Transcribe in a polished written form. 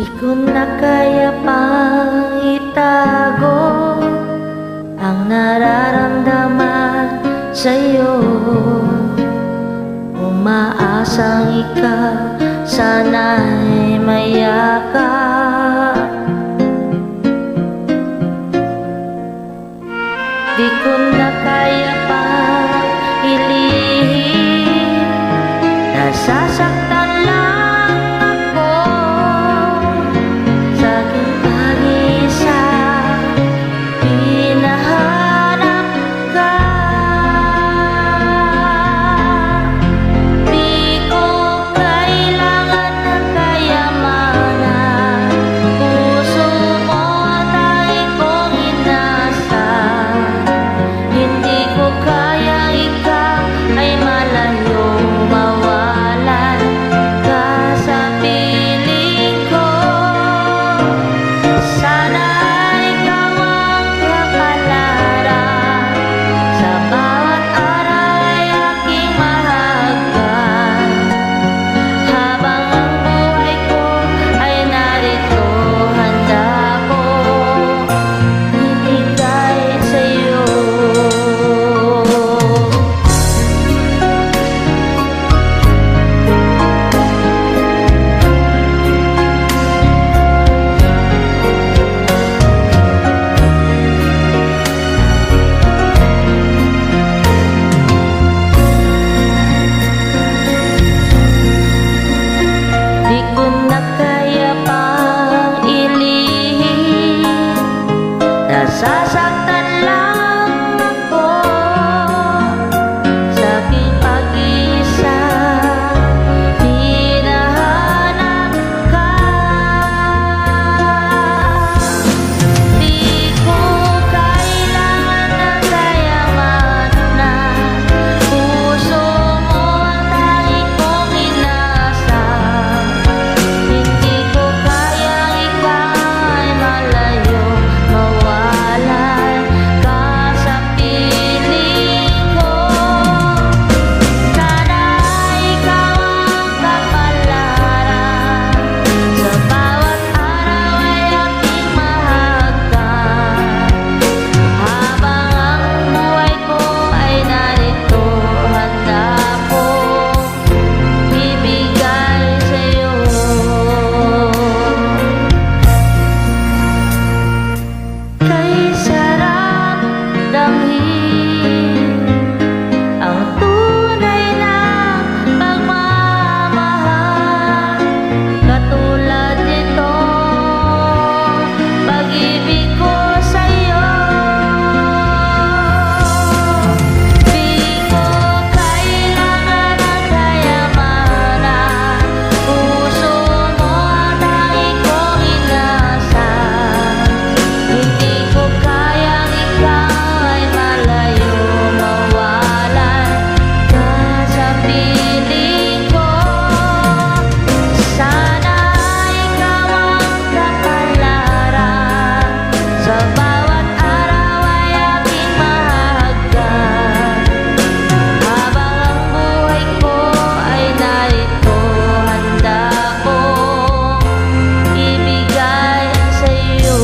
Di ko na kaya pang itago ang nararamdaman sa'yo. Umaasang ikaw sana'y mayakap. Di ko na kaya pang ilihim, nasasaktan lang ako sa aking pag-isa. Hinahanap ka, di ko kailangan ng kayamanan. Puso mo ang tanging kong inasal. Hindi ko kayang ikaw ay malayo, mawalan ka sa piling ko. Sana ikaw ang kapalaran, sa bawat araw ay aking mahagkan. Habang ang buhay ko ay narito, handa kong ibigay sa'yo. Di ko na kaya pang ilihim, nasasaktan lang ako sa aking pag-isa. Hinahanap ka, di ko kailangan ng kayamanan. Puso mo ang tanging kong inasal. Hindi ko kayang ikaw ay malayo, mawalan ka sa piling ko. Sana ikaw ang kapalaran, sa bawat araw ay aking mahagkan. Habang ang buhay ko ay narito, handa kong ibigay sa'yo. Kay sarap damhin ang tunay na pagmamahal. Katulad nito, pag-ibig ko sa'yo. Di ko kailangan ng kayamanan. Puso mo ang tanging kong inasal. Hindi ko kayang ikaw ay malayo, mawalan ka sa piling ko. Sana ikaw ang kapalaran, sa bawat araw ay aking mahagkan. Habang ang buhay ko ay narito, handa kong ibigay sa'yo.